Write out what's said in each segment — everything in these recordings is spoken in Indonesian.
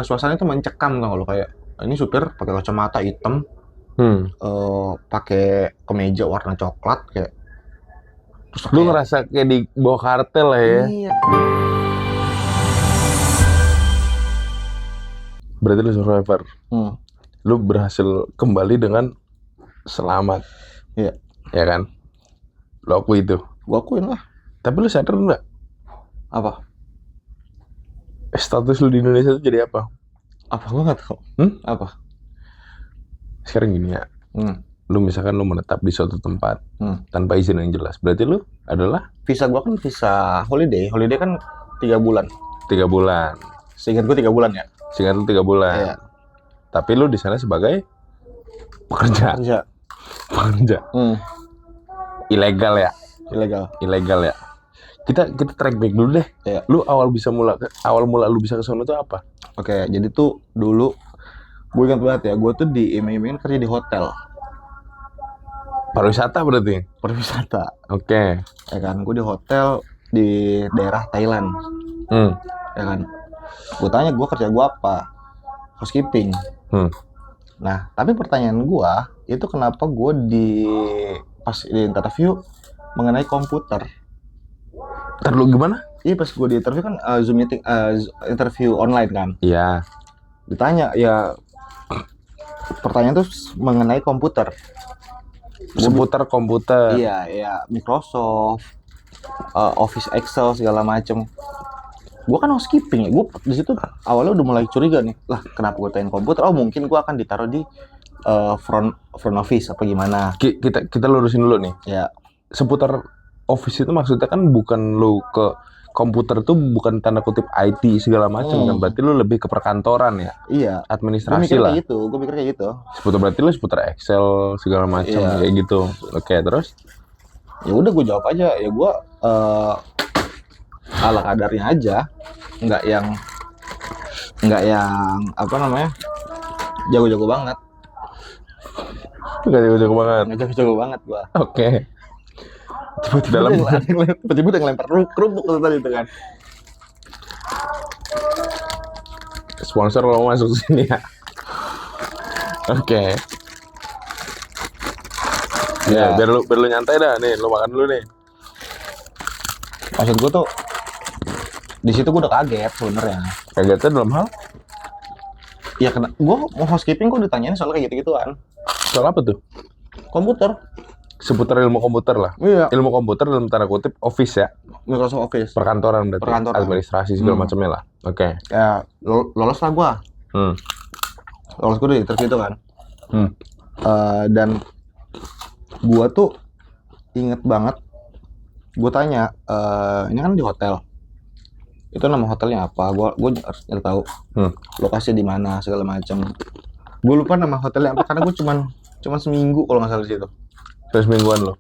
Suasana itu mencekam tau lo, kayak ini supir pakai kacamata hitam, pakai kemeja warna coklat kayak. Terus Lu kayak, ngerasa kayak di bawah kartel lah ya. iya. Berarti lu survivor. Hmm. Lu berhasil kembali dengan selamat. Iya. Ya kan? Lu akui itu. Gua akuin lah. Tapi lu sadar nggak? Apa? Status lu di Indonesia itu jadi apa? Apa gua nggak tahu. Apa? Sekarang gini ya. Lu misalkan lu menetap di suatu tempat tanpa izin yang jelas. Berarti lu adalah? Visa gua kan visa holiday. Holiday kan 3 bulan. 3 bulan. Seingat gua 3 bulan ya. Seingat lu 3 bulan. Iya. Tapi lu di sana sebagai pekerja. Pekerja. Ilegal ya. Ilegal ya. Kita track back dulu deh. Iya. Lu awal mula lu bisa ke sana tuh apa? Oke, jadi tuh dulu gue ingat banget ya, gue tuh diiming-imingin kerja di hotel. Pariwisata berarti? Pariwisata. Oke. Ya kan, gue di hotel di daerah Thailand. Ya kan. Gue tanya gue kerja gue apa? Housekeeping. Nah, tapi pertanyaan gue itu kenapa gue pas di interview mengenai komputer. Ntar lu gimana? Iya, pas gue di interview kan Zoom meeting, interview online kan. Iya. Ditanya ya, pertanyaan tuh mengenai komputer. Seputar komputer. Iya, ya Microsoft, Office, Excel segala macem. Gue kan housekeeping ya, gue di situ awalnya udah mulai curiga nih. Lah, kenapa gue tanya komputer? Oh, mungkin gue akan ditaruh di front office apa gimana? Kita lurusin dulu nih. Ya. Seputar office itu maksudnya kan bukan lu ke komputer tuh bukan tanda kutip IT segala macam kan, berarti lu lebih ke perkantoran ya. Iya. Administrasi lah. Gue mikir kayak gitu. Berarti lu seputar Excel segala macam kayak gitu. Oke, terus? Ya udah gue jawab aja, ya gue ala kadarnya aja, nggak yang apa namanya jago-jago banget. Nggak jago-jago banget. Nggak jago-jago banget gue. Oke. Tiba-tiba udah ngelempar kerupuk tadi itu kan. Sponsor kalau mau masuk sini ya. Oke. Ya, biar lu nyantai dah nih, lu makan dulu nih. Maksud gue tuh di situ gue udah kaget sebenarnya. Kagetnya dalam hal? Ya gue mau housekeeping gue ditanyain soal kayak gitu-gituan. Soal apa tuh? Komputer. Seputar ilmu komputer lah. Iya. Ilmu komputer dalam tanda kutip office ya. Microsoft Office. Perkantoran berarti. Administrasi segala macamnya lah. Oke. Ya lolos lah gue. Lolos gue di interview itu kan. Dan gue tuh inget banget. Gue tanya, ini kan di hotel. Itu nama hotelnya apa? Gue harus nyari tahu. Lokasinya di mana segala macam. Gue lupa nama hotelnya apa karena gue cuman seminggu kalau nggak salah di situ. Semingguan lo.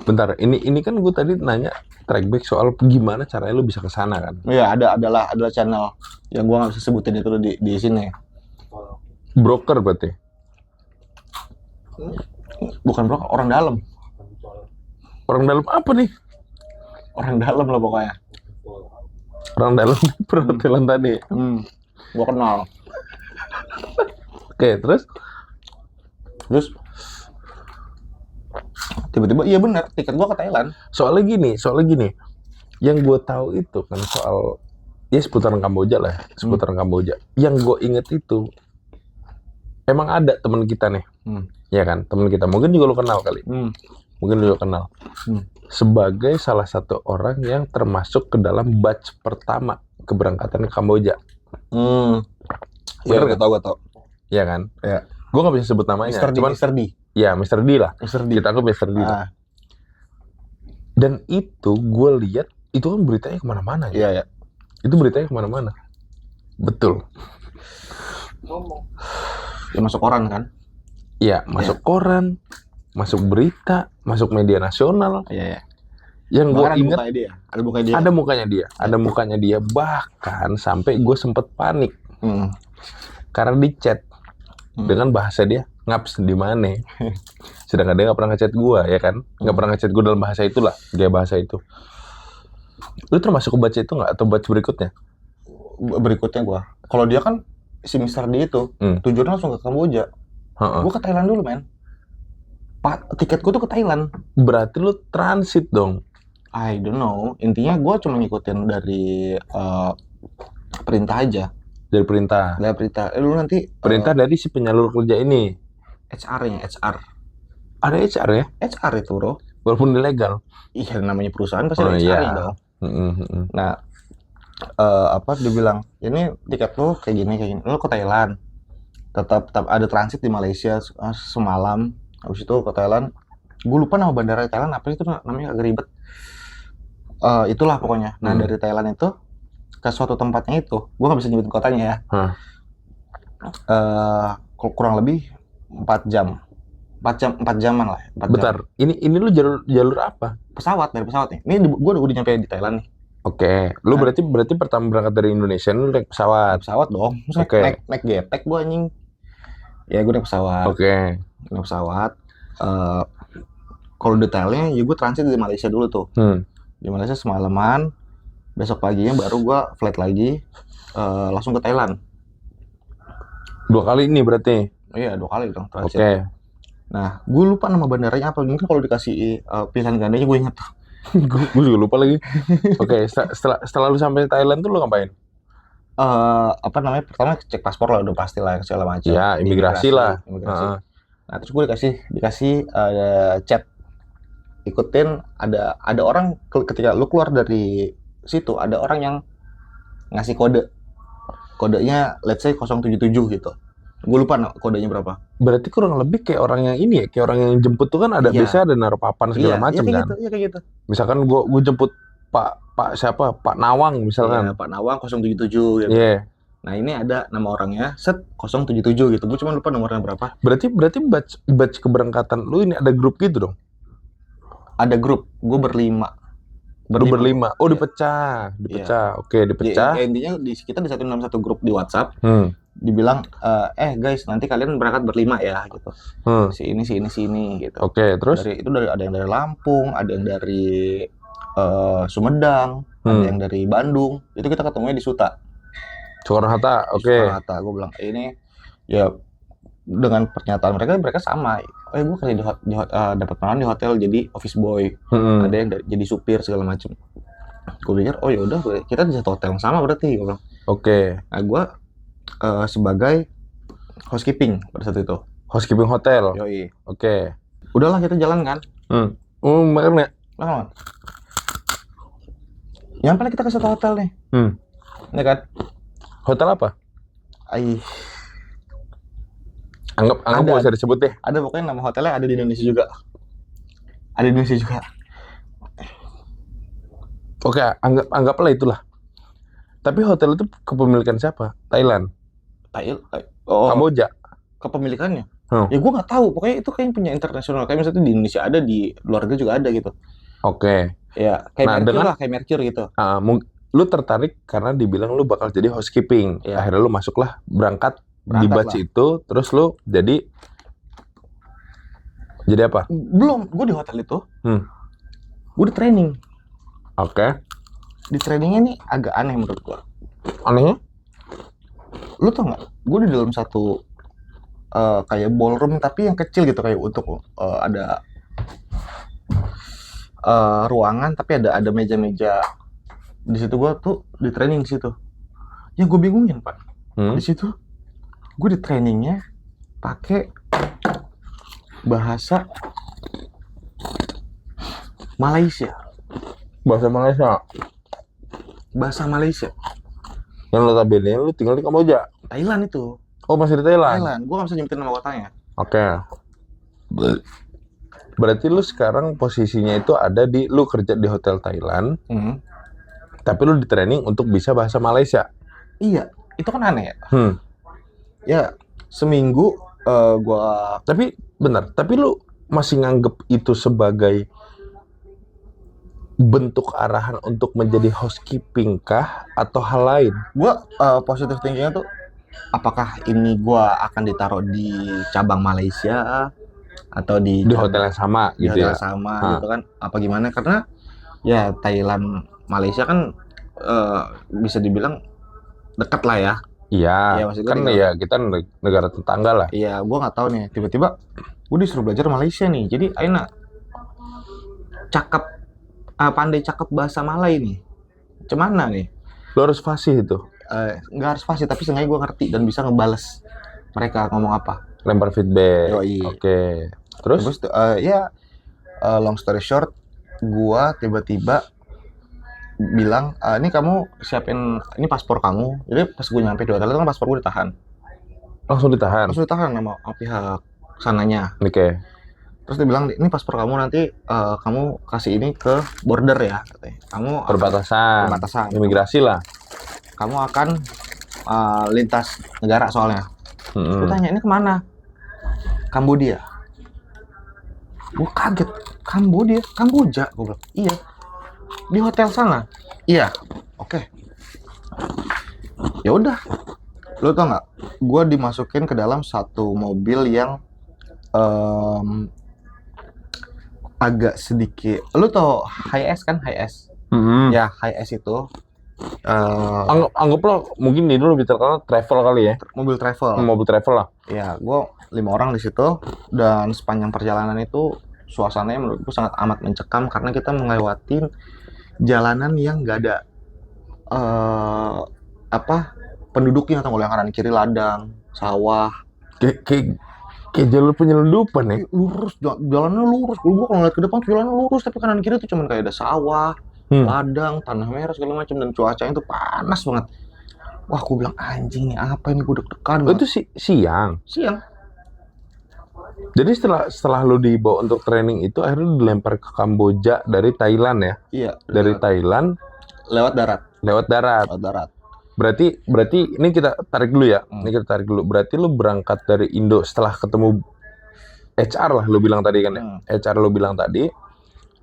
Bentar, ini kan gue tadi nanya track back soal gimana caranya lo bisa ke sana kan? Iya, adalah channel yang gue nggak bisa sebutin itu di sini. Broker berarti? Bukan broker, orang dalam. Orang dalam apa nih? Orang dalam lah pokoknya. Orang dalam perhotelan tadi. Gue kenal. Oke, terus tiba-tiba iya benar, tiket gue ke Thailand. Soalnya gini, yang gue tahu itu kan soal ya seputaran Kamboja lah, seputaran Kamboja. Yang gue inget itu emang ada teman kita nih, ya kan, teman kita. Mungkin juga lo kenal kali, mungkin lo juga kenal. Sebagai salah satu orang yang termasuk ke dalam batch pertama keberangkatan ke Kamboja. Iya, gue tau. Iya kan? Iya. Gue nggak bisa sebut namanya. Mr. D. Ya, Mr. D lah. Mr. D. Kita anggap Mr. D lah. Dan itu gue lihat itu kan beritanya kemana-mana. Iya. Itu beritanya kemana-mana. Betul. Ya masuk koran kan? Iya, masuk koran, masuk berita, masuk media nasional. Iya. Yang gue ingat ada mukanya dia. Ada mukanya dia. Bahkan sampai gue sempet panik karena di chat dengan bahasa dia ngaps di mana. Sedangkan dia nggak pernah ngechat gue, ya kan? Nggak pernah ngechat gue dalam bahasa itulah, gaya bahasa itu. Lu termasuk ke batch itu nggak atau batch berikutnya? berikutnya gue. Kalau dia kan si Mister D itu tujuannya langsung ke Kamboja. Gue ke Thailand dulu men. Tiket gue tuh ke Thailand. Berarti lu transit dong. I don't know. Intinya gue cuma ngikutin dari perintah aja. Dari perintah. Dari perintah. Lu nanti perintah dari si penyalur kerja ini. HR-nya, HR. Ada HR ya? HR itu bro. Walaupun ilegal. Iya namanya perusahaan pasti ada HR-nya dong. Nah, dia bilang ini tiket lu kayak gini. Lu ke Thailand. Tetap ada transit di Malaysia semalam. Habis itu ke Thailand. Gue lupa nama bandara Thailand apa itu namanya agak ribet. Itulah pokoknya. Nah dari Thailand itu ke suatu tempatnya itu, gue nggak bisa nyebutin kotanya ya. Kurang lebih 4 jaman lah. 4 Bentar, jam. ini lu jalur apa? Dari pesawat nih. Ini gue udah nyampe di Thailand nih. Oke, lu berarti pertama berangkat dari Indonesia lu naik pesawat. Pesawat dong. Naik getek gue anjing. Ya gue naik pesawat. Oke. Naik pesawat. Kalau detailnya ya gue transit di Malaysia dulu tuh. Di Malaysia semalaman. Besok paginya baru gue flight lagi langsung ke Thailand. 2 kali ini berarti? Iya 2 kali dong transit. Oke. Nah gue lupa nama bandaranya apa. Mungkin kalau dikasih pilihan gandanya gue inget tuh. Gue juga lupa lagi. Oke, setelah lu sampai Thailand tuh lu ngapain? Pertama cek paspor lah udah pasti lah segala macam. Ya imigrasi lah. Nah terus gue dikasih chat. Ikutin ada orang ketika lu keluar dari situ ada orang yang ngasih kodenya let's say 077 gitu. Gue lupa kodenya berapa. Berarti kurang lebih kayak orang yang ini ya, kayak orang yang jemput tuh kan ada biasanya ada naruh papan segala macam kan. Iya kayak gitu. Misalkan gue jemput Pak siapa? Pak Nawang misalkan. Iya, Pak Nawang 077 gitu. Iya. Nah, ini ada nama orangnya 077 gitu. Gue cuma lupa nomornya berapa. Berarti batch keberangkatan lu ini ada grup gitu dong? Ada grup. Gue berlima. Berlima. Oh, dipecah. Oke, dipecah. Ya, intinya kita disatuin dalam satu grup di WhatsApp. Dibilang guys, nanti kalian berangkat berlima ya gitu. Si ini gitu. Oke, terus ada yang dari Lampung, ada yang dari Sumedang, ada yang dari Bandung. Itu kita ketemunya di Suta. Soekarno-Hatta. Oke. Soekarno-Hatta. Gue bilang ini ya dengan pernyataan mereka sama. Gue kerja dapat pengalaman di hotel jadi office boy. Ada yang jadi supir segala macam. Gue pikir ya udah kita di satu hotel yang sama berarti. Gue bilang. Oke. Nah gue sebagai housekeeping pada saat itu. Housekeeping hotel. Yoi. Oke. Udahlah kita jalan kan. Makan nggak? Makan. Nyampe kita ke satu hotel nih. Ya kan? Hotel apa? Anggap gak usah disebut deh. Ada pokoknya nama hotelnya ada di Indonesia juga. Oke, anggaplah itulah. Tapi hotel itu kepemilikan siapa? Thailand. Kamboja. Kepemilikannya. Ya gue nggak tahu. Pokoknya itu kayaknya punya internasional. Kayak misalnya di Indonesia ada, di luar negeri juga ada gitu. Oke. Ya kayak Mercure gitu. Lu tertarik karena dibilang lu bakal jadi housekeeping. Ya. Akhirnya lu masuklah berangkat di batch itu, terus lu jadi apa? Belum, gue di hotel itu, gue di training. Oke. Di trainingnya nih agak aneh menurut gue. Anehnya? Lu tau nggak? Gue di dalam satu kayak ballroom tapi yang kecil gitu kayak untuk ada ruangan tapi ada meja-meja di situ. Gue tuh di training di situ. Ya gue bingungin Pak. Di situ gue di trainingnya pakai bahasa Malaysia. Bahasa Malaysia. Yang notabene lu tinggal di Kamboja. Thailand itu. Oh, masih di Thailand. Gue nggak bisa nyebutin nama kotanya. Oke. Berarti lu sekarang posisinya itu ada lu kerja di hotel Thailand. Tapi lu di training untuk bisa bahasa Malaysia. Iya, itu kan aneh ya. Ya, seminggu gua. Tapi lu masih nganggep itu sebagai bentuk arahan untuk menjadi housekeeping kah atau hal lain? Gua positive thinkingnya tuh, apakah ini gua akan ditaruh di cabang Malaysia atau di hotel yang sama gitu ya? Gitu kan? Apa gimana? Karena ya Thailand, Malaysia kan bisa dibilang deket lah ya. Iya, Iya, maksud gue kan tinggal- ya kita negara tetangga lah. Iya, gue nggak tahu nih. Tiba-tiba gue disuruh belajar Malaysia nih. Jadi Aina cakep, pandai cakep bahasa Malay nih. Cemana nih? Lo harus fasih itu, Nggak harus fasih, tapi seenggaknya gue ngerti dan bisa ngebales mereka ngomong apa. lempar feedback. Yoi. Oke. Terus? Terus long story short, gue tiba-tiba bilang, ini kamu siapin, ini paspor kamu. Jadi pas gue nyampe di hotel itu kan paspor gue ditahan. Langsung ditahan. Langsung ditahan sama pihak sananya. Oke. Terus dia bilang, ini paspor kamu nanti kamu kasih ini ke border ya, katanya. Kamu Perbatasan. perbatasan. Imigrasi lah. Kamu akan lintas negara soalnya. Gue tanya, ini kemana? Kambodia. Gue kaget. Kamboja. Gue bilang, iya. Di hotel sana. Iya. Oke. Ya udah. Lo tau nggak? Gue dimasukin ke dalam satu mobil yang agak sedikit. Lo tau Hi-S kan? Hi-S. Ya, Hi-S itu Anggaplah mungkin ini lebih terkenal travel kali ya. mobil travel. Mobil travel lah. Ya, gue 5 orang di situ dan sepanjang perjalanan itu suasananya menurutku sangat amat mencekam karena kita melewati jalanan yang nggak ada penduduknya, atau yang kanan kiri ladang, sawah, Kayak jalur penyelundupan ya. lurus, jalannya lurus. Gue kalau ngeliat ke depan tuh jalannya lurus, tapi kanan kiri tuh cuman kayak ada sawah, ladang, tanah merah segala macam, dan cuacanya itu panas banget. Wah, gue bilang anjing nih apa ini, gue deg-degan Oh, itu banget. siang. Siang. Jadi setelah lo dibawa untuk training itu akhirnya lo dilempar ke Kamboja dari Thailand ya. Iya, Dari Thailand lewat darat. lewat darat. Lewat darat. Berarti ini kita tarik dulu ya. Hmm. Ini kita tarik dulu. Berarti lo berangkat dari Indo setelah ketemu HR lah lo bilang tadi kan ya. HR lo bilang tadi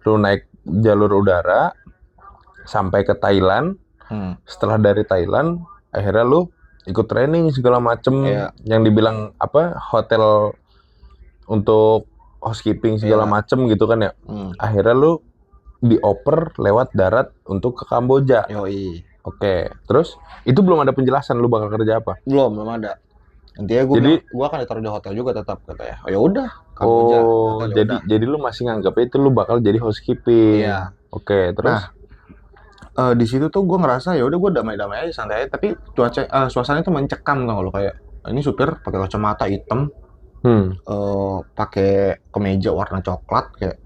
lo naik jalur udara sampai ke Thailand. Setelah dari Thailand akhirnya lo ikut training segala macem. Iya. Yang dibilang apa, hotel untuk housekeeping segala Iya. macem gitu kan ya. Akhirnya lo dioper lewat darat untuk ke Kamboja. Yoi. Oke, terus itu belum ada penjelasan lu bakal kerja apa? Belum ada. Intinya gue akan ditaruh di hotel juga tetap, katanya. Oh ya udah, Kamboja. Oh, Hotel, jadi lu masih nganggapnya itu lu bakal jadi housekeeping. Iya. Oke, terus Di situ tuh gue ngerasa ya udah, gue damai-damai aja, santai aja, tapi suasana itu mencekam tau lo, kayak ini supir pakai kacamata hitam, pakai kemeja warna coklat kayak.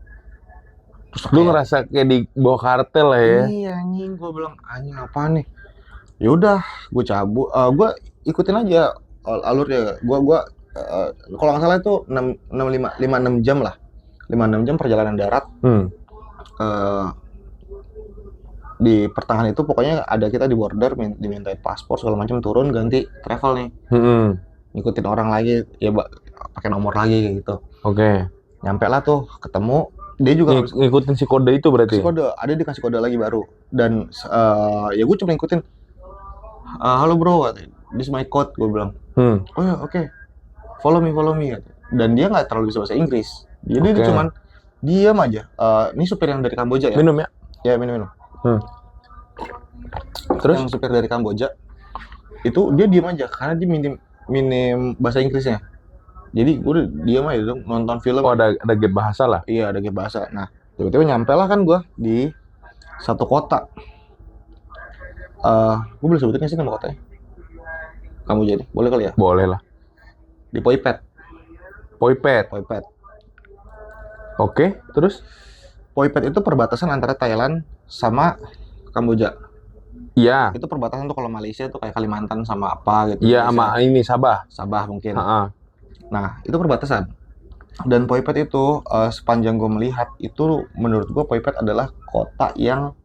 Terus lu ngerasa kayak di bawah kartel lah ya. Iya anjing, gue bilang anjing apa nih. Ya udah, gue cabut, gue ikutin aja alurnya. Gue kalau nggak salah itu 5-6 jam lah, 5-6 jam perjalanan darat. Di pertengahan itu pokoknya ada kita di border, dimintain paspor segala macam, turun ganti travel nih, ngikutin orang lagi ya, pakai nomor lagi kayak gitu. Oke. Nyampe lah tuh, ketemu dia juga ngikutin si kode itu berarti. Si kode, ada dikasih kode lagi baru, dan ya gue cuma ngikutin. Halo bro, this my code, gue bilang. Oh ya oke. Follow me. Dan dia nggak terlalu bisa bahasa Inggris, jadi dia cuman diam aja. Ini supir yang dari Kamboja ya. Minum ya? Ya minum. Terus yang supir dari Kamboja itu dia diam aja karena dia minim bahasa Inggrisnya. Jadi gue diam aja dong, nonton film. Oh, ada gap bahasa lah. Iya, ada gap bahasa. Nah, tiba-tiba nyampe lah kan gue di satu kota. Gue boleh sebutin nggak sih nama kotanya? Kamu jadi boleh kali ya? Boleh lah. Di Poi Pet. Oke, terus Poi Pet itu perbatasan antara Thailand sama Kamboja. Iya. Itu perbatasan tuh, kalau Malaysia tuh kayak Kalimantan sama apa gitu. Iya, sama ini Sabah mungkin. Nah, itu perbatasan. Dan Poi Pet itu sepanjang gue melihat itu, menurut gue Poi Pet adalah kota yang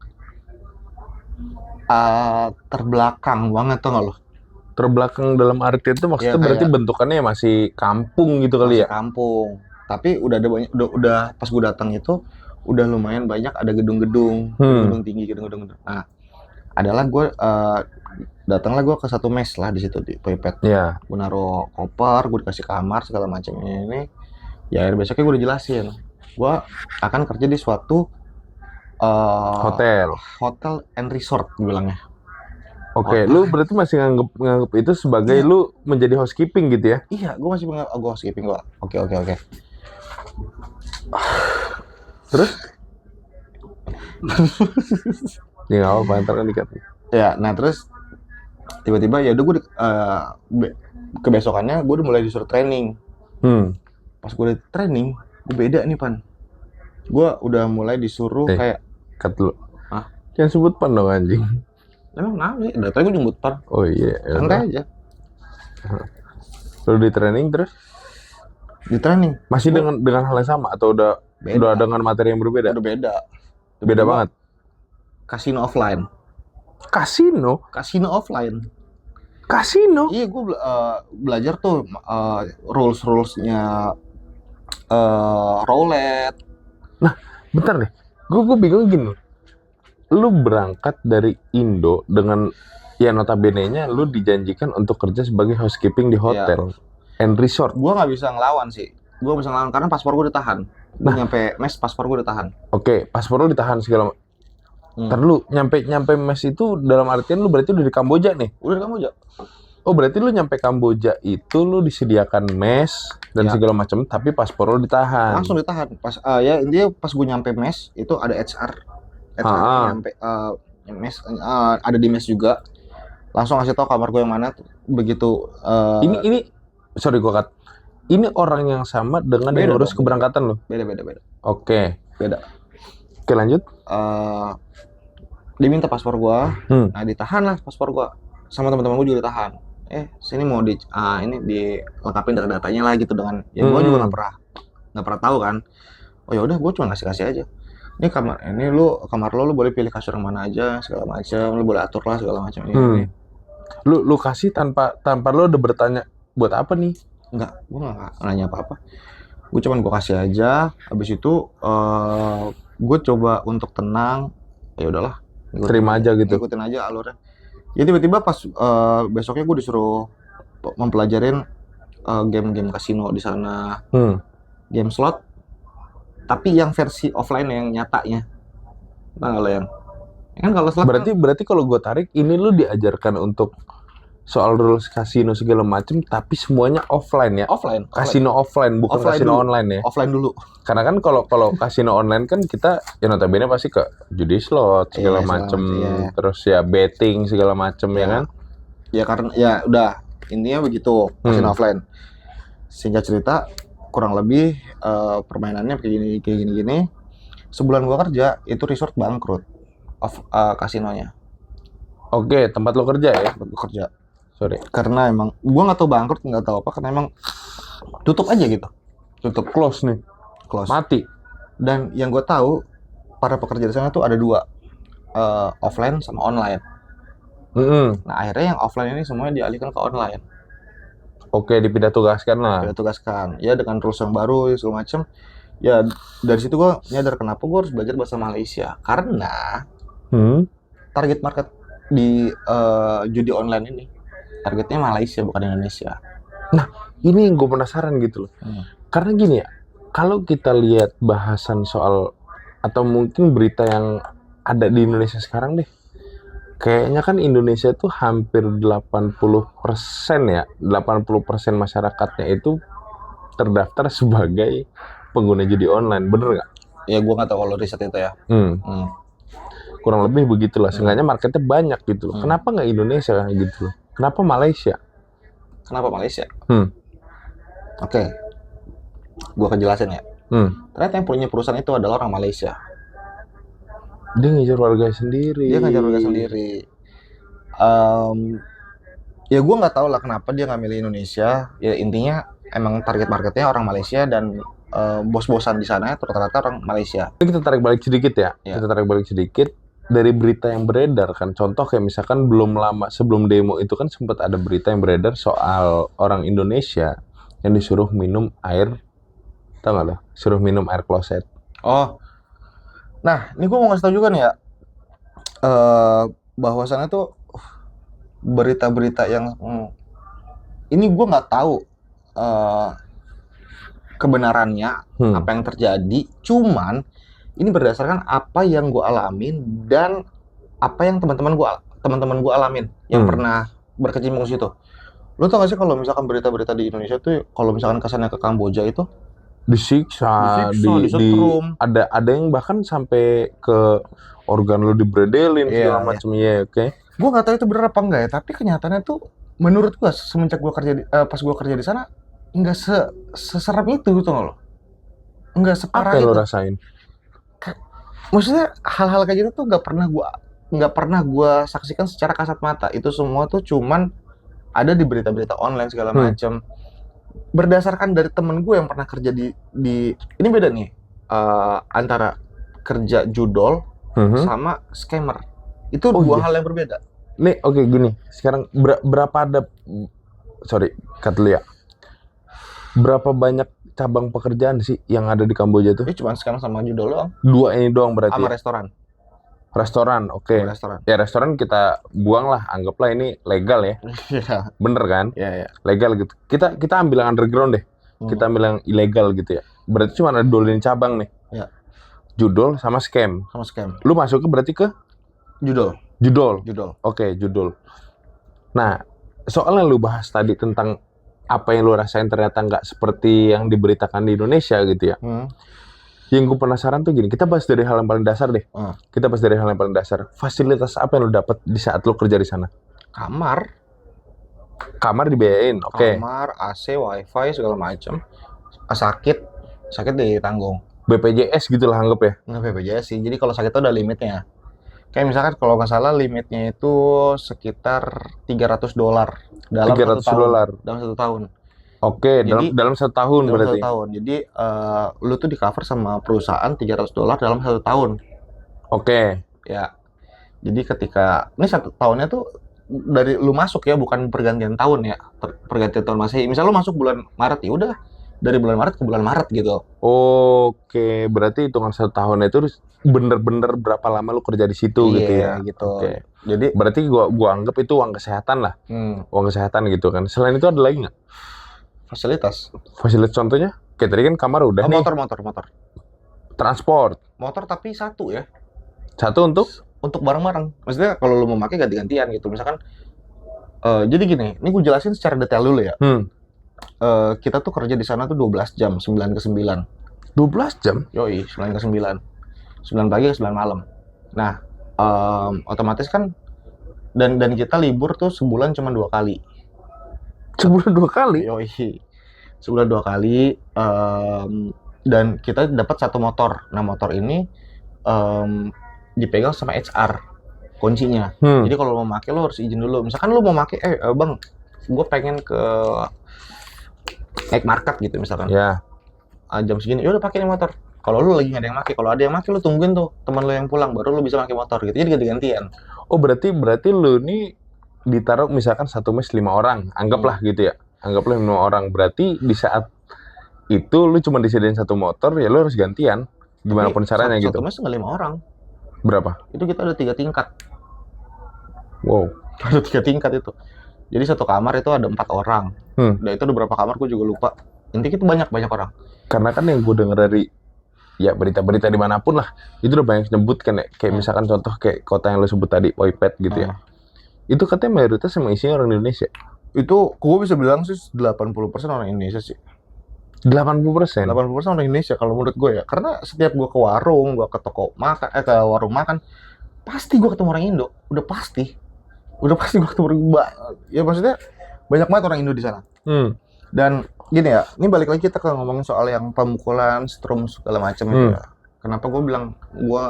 terbelakang banget tuh nggak lo? Terbelakang dalam arti itu maksudnya Ya, berarti bentukannya masih kampung gitu kali ya? Kampung. Tapi udah ada banyak, udah pas gue datang itu udah lumayan banyak, ada gedung-gedung, gedung tinggi, gedung-gedung. Nah, adalah gue datanglah gue ke satu mes lah di situ di Poi Pet. Iya. Gue naruh koper, gue dikasih kamar segala macam ini. Ya besoknya gue udah jelasin, gue akan kerja di suatu Hotel and resort bilangnya. Oke, Otak. lu berarti masih nganggep itu sebagai Iya. lu menjadi housekeeping gitu ya? Iya, gue masih menganggap gue housekeeping gue. Oke. Terus? Ya nggak apa-apa, ntar kan dikat. Ya, nah terus tiba-tiba ya udah gue kebesokannya gue udah mulai disuruh training. Pas gue udah training, gue beda nih Pan. Gue udah mulai disuruh kayak cut dulu. Ah? Jangan sebut Pan dong anjing. emang kenapa sih? Dari tadi gue jemput Pan. Oh iya. Santai aja. Lu di training terus? Di training. Masih dengan hal yang sama atau udah dengan materi yang berbeda? Udah beda. Beda banget. Kasino offline. Kasino? Kasino offline. Kasino? Iya, gue belajar tuh rules-rulesnya roulette. Nah, bentar deh. Gue bingung gini. Lu berangkat dari Indo dengan ya notabene-nya lu dijanjikan untuk kerja sebagai housekeeping di hotel and resort. Gue nggak bisa ngelawan sih. Gue bisa ngelawan karena paspor gue ditahan. Gue nyampe mes, paspor gue ditahan. Oke, paspor lu ditahan segala. Ntar lu nyampe mes itu dalam artian lu berarti udah di Kamboja nih. Udah di Kamboja. Oh, berarti lu nyampe Kamboja itu lu disediakan mes dan segala macam, tapi paspor lu ditahan. Langsung ditahan. Pas ya intinya pas gue nyampe mes itu ada HR nyampe mes ada di mes juga. Langsung ngasih tahu kamar gue yang mana. Begitu. Ini sorry gue cut. Ini orang yang sama dengan yang ngurus keberangkatan lo. Beda. Oke. Beda. Oke, lanjut. Diminta paspor gue. Nah ditahan lah paspor gue. Sama teman-teman gue juga ditahan. Sini mau ini dilengkapin data-datanya lah gitu dengan ya gue juga nggak pernah tahu kan. Oh ya udah gue cuma kasih aja. Ini kamar lo boleh pilih kasur yang mana aja segala macam, lo boleh atur lah segala macam ini. Lu kasih tanpa lo udah bertanya buat apa nih? Enggak, gue nggak nanya apa-apa. Gue cuman gue kasih aja. Habis itu gue coba untuk tenang. Ya udahlah. Terima aja gitu. Ikutin aja alurnya. Ya tiba-tiba pas besoknya gue disuruh mempelajarin game-game kasino di sana, game slot, tapi yang versi offline yang nyatanya. Nah kalau yang kan kalau slot berarti kalau gue tarik ini lu diajarkan untuk soal rules kasino segala macem, tapi semuanya offline ya. Offline. Kasino offline, bukan kasino online ya. Offline dulu. Karena kan kalau kasino online kan kita ya notabene pasti ke judi slot segala macem, terus ya betting segala macem ya kan. Ya karena ya udah intinya begitu kasino offline. Singkat cerita kurang lebih permainannya kayak gini. Sebulan gua kerja itu resort bangkrut. Kasinonya. Oke, tempat lo kerja ya? Tempat gua kerja. Sorry. Karena emang gua nggak tahu bangkrut, nggak tahu apa, karena emang tutup aja gitu. Tutup, close nih. Close. Mati. Dan yang gue tahu para pekerja di sana tuh ada dua, offline sama online. Nah akhirnya yang offline ini semuanya dialihkan ke online. Oke, dipindah tugaskan lah. Ya dengan rules yang baru segala macam. Ya dari situ gue nyadar kenapa gue harus belajar bahasa Malaysia, karena target market di judi online ini targetnya Malaysia bukan Indonesia. Nah ini yang gue penasaran gitu loh. Karena gini ya, kalau kita lihat bahasan soal atau mungkin berita yang ada di Indonesia sekarang deh, kayaknya kan Indonesia tuh hampir 80% ya, 80% masyarakatnya itu terdaftar sebagai pengguna judi online, bener nggak? Ya gue nggak tahu kalau riset itu ya. Kurang lebih begitulah, seenggaknya marketnya banyak gitu loh. Kenapa nggak Indonesia gitu loh? Kenapa Malaysia? Oke. Gue akan jelasin ya. Ternyata yang punya perusahaan itu adalah orang Malaysia. Dia ngejar warga sendiri. Ya gue nggak tahu lah kenapa dia nggak milih Indonesia. Ya intinya emang target marketnya orang Malaysia dan bos-bosan di sana rata-rata orang Malaysia. Kita tarik balik sedikit ya. Kita tarik balik sedikit dari berita yang beredar kan. Contoh kayak misalkan belum lama sebelum demo itu kan sempat ada berita yang beredar soal orang Indonesia yang disuruh minum air, tau nggak lo? Suruh minum air kloset. Oh, nah ini gue mau ngasih tau juga nih ya, bahwasannya tuh berita-berita yang ini gue nggak tahu kebenarannya apa yang terjadi, cuman ini berdasarkan apa yang gue alamin dan apa yang teman-teman gue teman-teman gue alamin yang Hmm. pernah berkecimpung di situ. Lu tau gak sih kalau misalkan berita-berita di Indonesia tuh kalau misalkan kesannya ke Kamboja itu Disiksa, disetrum. ada yang bahkan sampai ke organ lu dibredelin Iya, segala iya. macam ya, oke. Gue nggak tahu itu bener apa enggak ya, tapi kenyataannya tuh menurut gue semenjak gue kerja pas gue kerja di sana nggak seserem itu gitu loh. Nggak separah Apa yang lu itu. rasain? Maksudnya hal-hal kayak gitu tuh nggak pernah gua saksikan secara kasat mata. Itu semua tuh cuman ada di berita-berita online segala macam. Berdasarkan dari temen gue yang pernah kerja di ini beda nih antara kerja judol Mhm. sama scammer. Itu Oh, dua iya. hal yang berbeda. Nih, oke gini. Sekarang berapa ada sorry, cut dulu ya. Berapa banyak cabang pekerjaan sih yang ada di Kamboja tuh? Ini cuma scam sama judol doang. 2 ini doang berarti Sama ya? restoran. Restoran, oke. Sama restoran. Ya restoran kita buang lah, anggaplah ini legal ya. Iya, Bener kan? iya, iya. Legal gitu. Kita ambil yang underground deh. Kita ambil yang ilegal gitu ya. Berarti cuma ada 2 lini cabang nih. Iya. Judol sama scam. Sama scam. Lu masuknya berarti ke Judol. judol. Judol. Oke, judol. Nah, soalnya lu bahas tadi tentang apa yang lu rasain ternyata nggak seperti yang diberitakan di Indonesia gitu ya. Yang gue penasaran tuh gini, kita bahas dari hal yang paling dasar deh. Kita bahas dari hal yang paling dasar. Fasilitas apa yang lu dapat di saat lu kerja di sana? Kamar dibiayain, oke. Kamar, AC, wifi segala macam. Sakit ditanggung. BPJS gitu lah anggap ya. Nggak BPJS sih. Jadi kalau sakit itu ada limitnya. Kayak misalkan kalau nggak salah limitnya itu sekitar $300 dalam $300. 1 tahun. Dalam 1 tahun. Oke, Jadi, dalam 1 tahun dalam berarti. 1 tahun. Jadi lu tuh di cover sama perusahaan $300 dalam 1 tahun. Oke. Ya. Jadi ketika ini 1 tahunnya tuh dari lu masuk ya, bukan pergantian tahun ya. Pergantian tahun Masehi. Misal lu masuk bulan Maret, ya udah dari bulan Maret ke bulan Maret gitu. Oke, berarti hitungan 1 tahun itu bener-bener berapa lama lu kerja di situ gitu ya. Gitu. Oke. Jadi Berarti gua anggap itu uang kesehatan lah. Uang kesehatan gitu kan. Selain itu ada lagi nggak? fasilitas. Fasilitas contohnya? Kayak tadi kan kamar udah nih. Motor. Transport. Motor tapi satu ya. Satu Untuk bareng-bareng. Maksudnya kalau lu mau pakai ganti-gantian gitu. Misalkan jadi gini, ini gue jelasin secara detail dulu ya. Kita tuh kerja di sana tuh 12 jam, 9 ke 9. 12 jam? Yoi, 9 ke 9. 9 pagi ke 9 malam. Nah, otomatis kan dan kita libur tuh sebulan cuma 2 kali. Sebulan 2 kali? Yoi. Sebulan 2 kali dan kita dapat 1 motor. Nah, motor ini dipegang sama HR kuncinya. Jadi kalau lo mau pakai lo harus izin dulu. Misalkan lo mau pakai bang, gue pengen ke naik market gitu misalkan. Ya. Jam segini, ya udah pakai nih motor. Kalau lu lagi nggak ada yang pakai, kalau ada yang pakai lu tungguin tuh teman lu yang pulang, baru lu bisa pakai motor gitu. Jadi ganti-gantian. Oh, berarti lu nih ditaruh misalkan 1 mes 5 orang, anggaplah gitu ya. Anggaplah 5 orang. Berarti di saat itu lu cuma disediain 1 motor, ya lu harus gantian. Gimana pun caranya gitu. 1 mes nggak 5 orang. Berapa? Itu kita ada 3 tingkat. Wow. Ada 3 tingkat itu. Jadi 1 kamar itu ada 4 orang. Dan itu ada berapa kamar gue juga lupa. Intinya itu banyak orang. Karena kan yang gue denger dari ya berita-berita dimanapun lah, itu udah banyak nyebut kan ya. Kayak misalkan contoh kayak kota yang lo sebut tadi, Poipet gitu ya. Itu katanya mayoritas emang isinya orang Indonesia. Itu gue bisa bilang sih 80% orang Indonesia sih. 80%? 80% orang Indonesia kalau menurut gue ya. Karena setiap gue ke warung, gue ke toko makan, ke warung makan, pasti gue ketemu orang Indo. Udah pasti gue ketemu ya maksudnya banyak banget orang Indo di sana. Dan gini ya, ini balik lagi kita ke ngomongin soal yang pemukulan, strum segala macam gitu ya. Kenapa gue bilang gue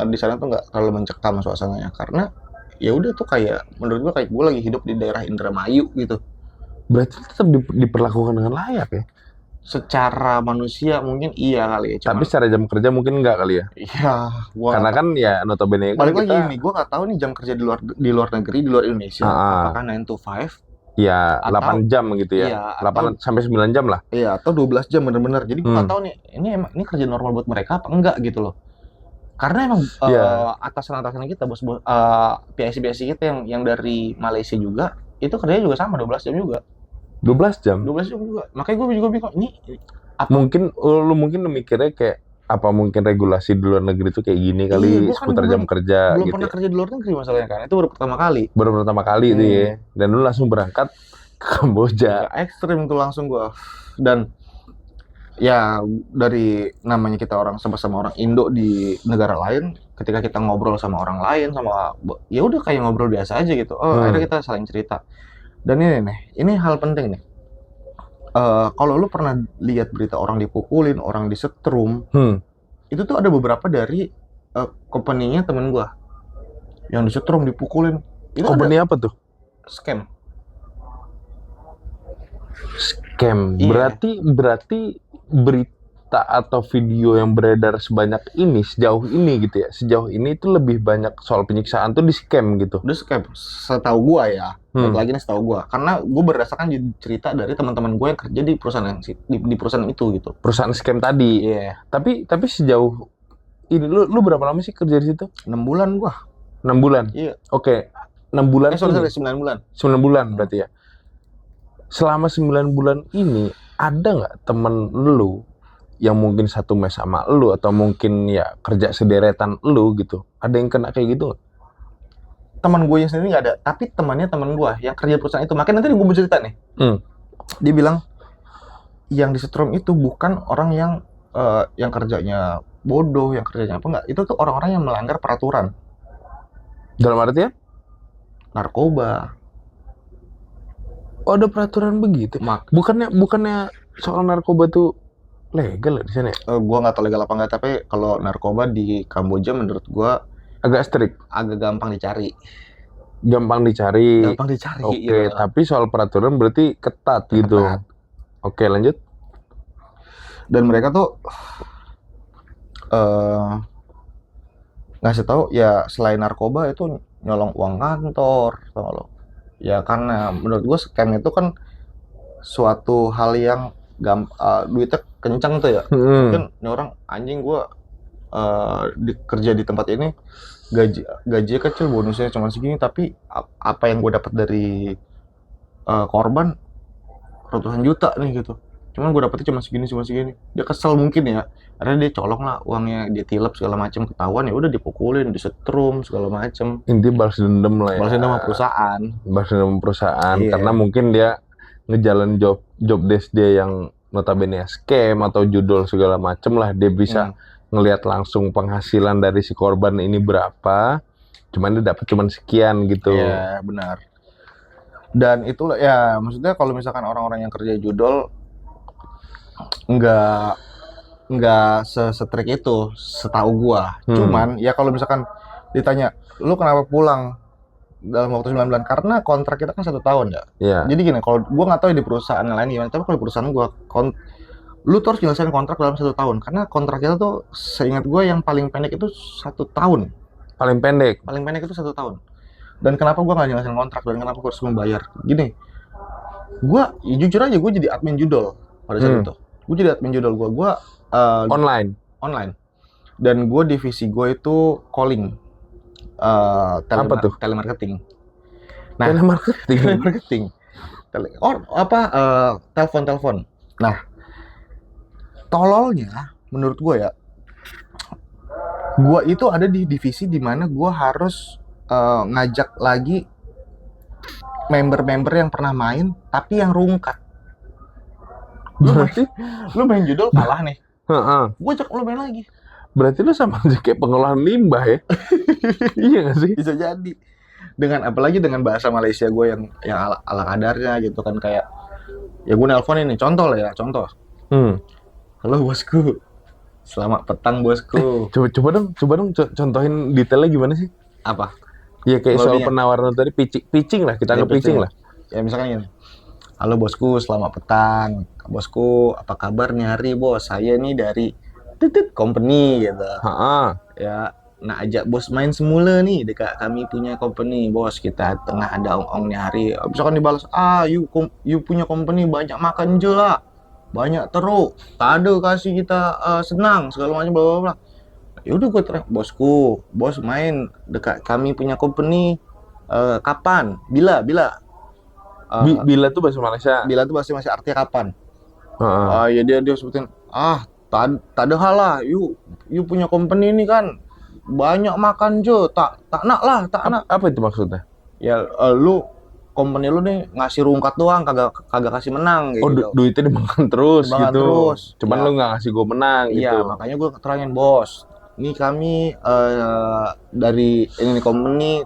di sana tuh nggak terlalu mencekam suasananya? Karena ya udah tuh kayak menurut gue kayak gue lagi hidup di daerah Indramayu gitu. Berarti tetap diperlakukan dengan layak ya? Secara manusia mungkin iya kali ya. Tapi secara jam kerja mungkin nggak kali ya? Iya. Karena kan ya notabene kan balik lagi nih, gue nggak tahu nih jam kerja di luar negeri, di luar Indonesia, apakah 9 to 5? Ya, 8 jam gitu ya. Iya, 8 sampai 9 jam lah. Iya, atau 12 jam bener-bener. Jadi gue nggak tahu nih, ini kerja normal buat mereka apa enggak gitu loh. Karena emang atasan-atasan kita, bos PIC kita yang dari Malaysia juga, itu kerjanya juga sama 12 jam juga. 12 jam? 12 jam juga. Makanya gue juga bingung, ini apa? Mungkin lu mikirnya kayak apa mungkin regulasi di luar negeri tuh kayak gini kali, Iya, gua kan seputar jam kerja belum gitu pernah ya. kerja di luar negeri masalahnya kan. Itu baru pertama kali. Baru pertama kali tuh ya. Dan lu langsung berangkat ke Kamboja. Ya, ekstrim tuh langsung gua. Dan ya dari namanya kita orang sama-sama orang Indo di negara lain, ketika kita ngobrol sama orang lain sama ya udah kayak ngobrol biasa aja gitu. Akhirnya kita saling cerita. Dan ini hal penting nih. Kalau lu pernah lihat berita orang dipukulin, orang disetrum, itu tuh ada beberapa dari company-nya temen gua yang disetrum, dipukulin. Itu Company apa tuh? Scam. Scam. Iya. Berarti berita atau video yang beredar sebanyak ini sejauh ini gitu ya. Sejauh ini itu lebih banyak soal penyiksaan tuh di scam gitu. Udah scam, setahu gua ya. Baik lagi nih setahu gua. Karena gua berdasarkan cerita dari teman-teman gua yang kerja di perusahaan di perusahaan itu gitu. Perusahaan scam tadi. Iya. Tapi sejauh ini lu berapa lama sih kerja di situ? 6 bulan gua. 6 bulan. Iya. Oke. 6 bulan. Sorry, 9 bulan. 9 bulan berarti ya. Selama 9 bulan ini ada nggak temen lu yang mungkin satu mes sama lu atau mungkin ya kerja sederetan lu gitu? Ada yang kena kayak gitu nggak? Teman gue yang sendiri nggak ada, tapi temannya teman gue yang kerja di perusahaan itu. Makanya nanti gue mau cerita nih. Dia bilang yang disetrum itu bukan orang yang kerjanya bodoh, yang kerjanya apa enggak. Itu tuh orang-orang yang melanggar peraturan. Dalam artinya? Narkoba. Oh, ada peraturan begitu. Bukannya soal narkoba tuh legal di sana? Gua nggak tahu legal apa enggak, tapi kalau narkoba di Kamboja menurut gua agak strict, agak gampang dicari. Gampang dicari. Oke, iya. tapi soal peraturan berarti ketat gitu. Oke, lanjut. Dan mereka tuh ngasih tahu ya selain narkoba itu nyolong uang kantor, tau lo. Ya karena menurut gue scam itu kan suatu hal yang duitnya kencang tuh ya. Mungkin ini orang anjing gue kerja di tempat ini gajinya kecil, bonusnya cuma segini, tapi apa yang gue dapat dari korban ratusan juta nih gitu. Cuman gue dapetnya cuma segini. Dia kesel mungkin ya. Akhirnya dia colong lah uangnya, dia tilep segala macam, ketahuan ya udah dipukulin, disetrum segala macam. Intinya balas dendam lah ya. Balas dendam sama perusahaan. Balas dendam perusahaan. Iya. Karena mungkin dia ngejalan job desk dia yang notabene scam atau judul segala macem lah. Dia bisa ngelihat langsung penghasilan dari si korban ini berapa. Cuman dia dapat cuman sekian gitu. Iya, benar. Dan itulah ya, maksudnya kalau misalkan orang-orang yang kerja judol nggak se-strik itu setahu gua. Cuman ya kalau misalkan ditanya lu kenapa pulang dalam waktu 9 bulan, karena kontrak kita kan 1 tahun ya. Iya. Jadi gini, kalau gua nggak tahu di perusahaan lain gimana, tapi kalau di perusahaan gua lu tuh harus nyelesain kontrak dalam 1 tahun, karena kontrak kita tuh seingat gua yang paling pendek itu 1 tahun. Paling pendek itu 1 tahun. Dan kenapa gua nggak nyelesain kontrak dan kenapa gua harus membayar? Gini, gua ya jujur aja gua jadi admin judol pada saat itu. Gue jadi admin judol gue online. Dan gue divisi gue itu calling, apa tuh? telemarketing. Nah, telemarketing. Telepon. Nah, tololnya menurut gue ya, gue itu ada di divisi di mana gue harus ngajak lagi member-member yang pernah main tapi yang rungkat. Lu main judul kalah nih. Gue ajak lu main lagi. Berarti lu sama aja kayak pengolahan limbah ya? Iya gak sih? Bisa jadi. Apalagi dengan bahasa Malaysia gue yang ala kadarnya gitu kan, kayak ya gue nelpon ini, contoh. Halo bosku, selamat petang bosku. Coba dong contohin detailnya gimana sih? Apa? Ya kayak soal penawaran tadi, pitching lah, kita anggap pitching lah. Ya misalkan gini, halo bosku, selamat petang. Bosku, apa kabar nih bos? Saya nih dari company gitu. Ya, nah ajak bos main semula nih dekat kami punya company. Bos, kita tengah ada ong-ong nih hari. Misalkan dibalas, you punya company banyak makan je lah. Banyak teruk. Tak ada kasih kita senang segala macam bla bla bla. Ya udah gue terang, bosku, bos main dekat kami punya company kapan? Bila Bila tuh bahasa Malaysia. Bila tuh bahasa Malaysia artinya kapan? Ya dia sebutin tak ada hal lah, you punya company ini kan banyak makan jo, tak nak lah, tak nak. Apa itu maksudnya? Ya lu company lu nih ngasih rungkat doang, kagak kagak kasih menang kayak Oh, gitu. duitnya dimakan terus Dimakan gitu. terus. Cuman Ya. lu nggak ngasih gue menang Iya, gitu. makanya gue keterangin bos. Ini kami dari ini company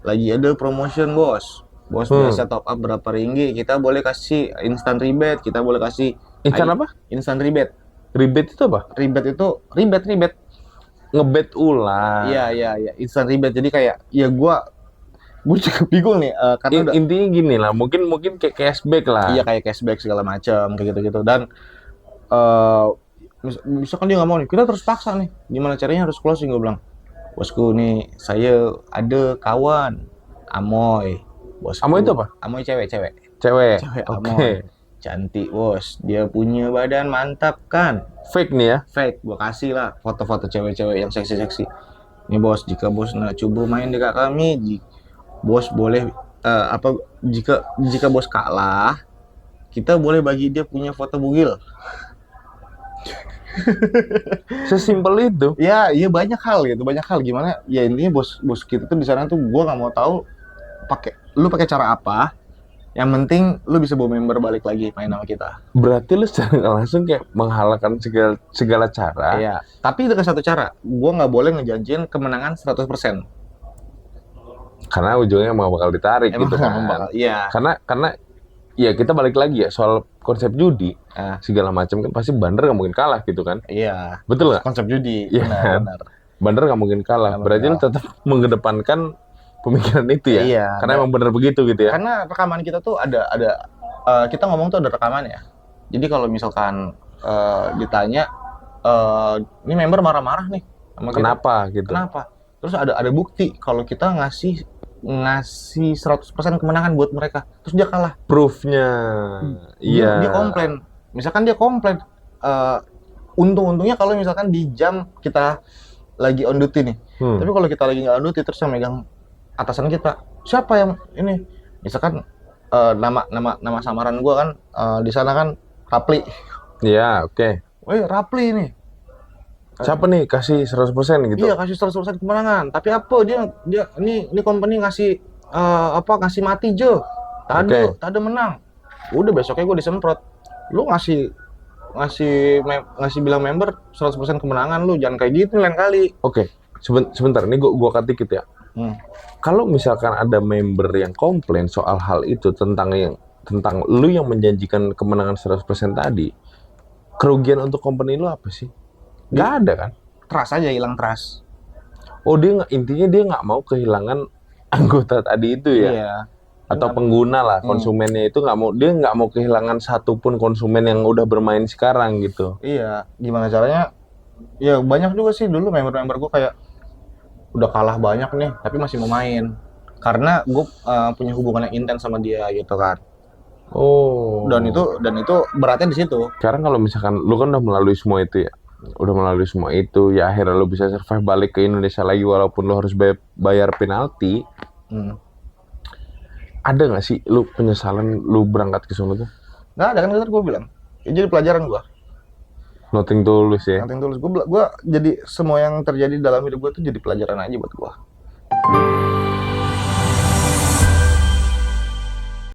lagi ada promotion bos. Bos biasa top up berapa ringgit, kita boleh kasih instant rebate, kita boleh kasih Instan apa? instant rebate. Rebate itu apa? Rebate itu rebate. Ngebet ulang. Iya, instant rebate. Jadi kayak ya gue juga bingung nih karena udah Intinya gini lah, mungkin kayak cashback lah. iya kayak cashback segala macam kayak gitu-gitu dan misalkan dia nggak mau nih, kita terus paksa nih, gimana caranya harus closing. Gue bilang, bosku nih saya ada kawan Amoy. Bosku, Amoy itu apa? Amoy cewek Cewek. Oke. Amoy cantik bos, dia punya badan mantap kan, Fake nih ya. fake. Gue kasih lah foto-foto cewek-cewek yang seksi-seksi. Nih bos, jika bos nak coba main dekat kami, bos boleh jika bos kalah, kita boleh bagi dia punya foto bugil. Sesimpel itu. Ya, iya banyak hal gitu, banyak hal gimana? Ya intinya bos kita tuh di sana tuh gua nggak mau tahu lu pakai cara apa. Yang penting lu bisa bawa member balik lagi main sama kita. Berarti lu secara nggak langsung kayak menghalalkan segala cara. Iya, tapi dengan satu cara, gua nggak boleh ngejanjiin kemenangan 100%. Karena ujungnya emang bakal ditarik Emang gitu nggak kan. bakal. Iya. Karena ya kita balik lagi ya soal konsep judi segala macam kan pasti bandar nggak mungkin kalah gitu kan. Iya. Betul nggak? Konsep judi. Iya kan? Benar. Bandar nggak mungkin kalah. Nggak Berarti lu mungkin tetap mengedepankan pemikiran itu ya. Iya. Karena emang benar begitu gitu ya. Karena rekaman kita tuh ada kita ngomong tuh ada rekaman ya. Jadi kalau misalkan ditanya ini member marah-marah nih sama kita. Kenapa gitu? Kenapa? Terus ada bukti kalau kita ngasih 100% kemenangan buat mereka. Terus dia kalah. Proofnya. Iya. Dia komplain. Misalkan dia komplain untung-untungnya kalau misalkan di jam kita lagi on duty nih. Tapi kalau kita lagi nggak on duty terus yang megang atasan kita, siapa yang ini? Misalkan nama samaran gua kan di sana kan Rapli. Iya, oke. Woi, Rapli nih. Siapa nih kasih 100% gitu? Iya, kasih 100% kemenangan. Tapi apa dia ini company ngasih ngasih mati jo. Tak ada menang. Udah besoknya gue disemprot. Lu ngasih bilang member 100% kemenangan, lu jangan kayak gitu lain kali. Oke. Sebentar, ini gua cut dikit ya. Kalau misalkan ada member yang komplain soal hal itu tentang lu yang menjanjikan kemenangan 100% tadi, kerugian untuk company lu apa sih? Nggak ada kan? Trust aja, hilang trust. Oh, intinya dia nggak mau kehilangan anggota tadi itu ya? Iya. Atau pengguna lah, konsumennya itu dia nggak mau kehilangan satupun konsumen yang udah bermain sekarang gitu. Iya, gimana caranya? Ya banyak juga sih dulu member-member gue kayak udah kalah banyak nih, tapi masih mau main. Karena gue punya hubungan yang intens sama dia gitu kan. Oh. Dan itu beratnya di situ. Sekarang kalau misalkan lu kan udah melalui semua itu ya, ya akhirnya lu bisa survive balik ke Indonesia lagi walaupun lu harus bayar penalti. Ada nggak sih lu penyesalan lu berangkat ke sana tuh? Nggak ada kan, gue bilang. Itu jadi pelajaran gue. Nothing tulus ya. Nothing tulus. Gue jadi semua yang terjadi dalam hidup gue tuh jadi pelajaran aja buat gue.